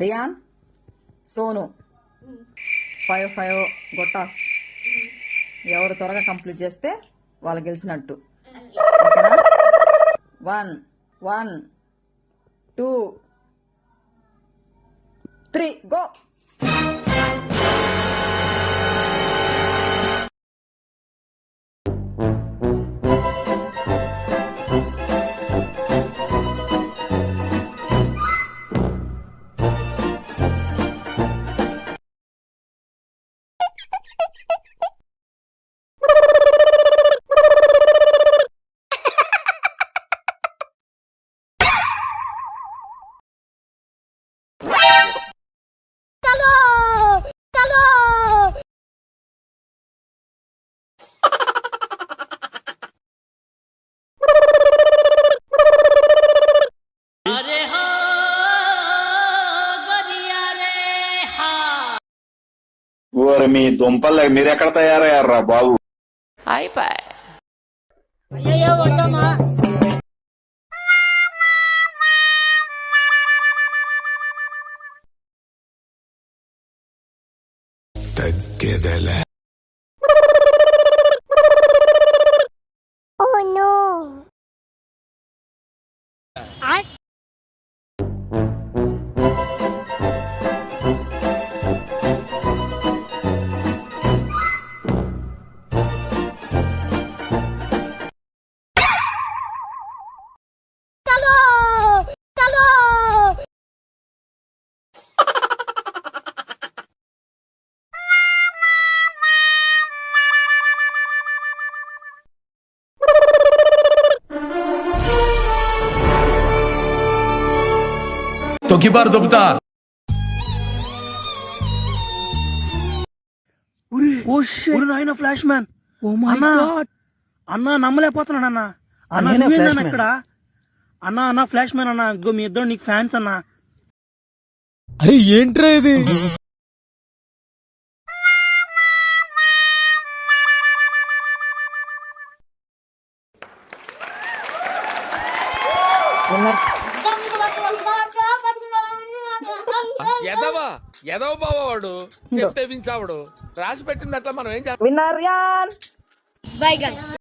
Rayon, Sonu 5 గొట్టాస్. ఎవరు త్వరగా complete చేస్తే వాళ్ళు గెలిచినట్టు. ఓకేనా? 1 1 2 3 గో. ఓరి మీ దుంపలు మీరెక్కడ తయారయ్యారా బాబు? అయిపోయి తగ్గేదలే. Oh no! తొక్కిబారు దొబ్బుతా. నాయన ఫ్లాష్ మ్యాన్. అన్నా నమ్మలేకపోతున్నాడు అన్న. అన్న ఇక్కడ అన్న ఫ్లాష్ మ్యాన్ అన్న. ఇదిగో మీ ఇద్దరు నీకు ఫ్యాన్స్ అన్నా. అరే ఏంట్రా ఇది? ఎదవ బావాడు చెప్తే వించావుడు రాసి పెట్టింది అట్లా మనం ఏం చేస్తాం? Winner Ryan. Bye guys.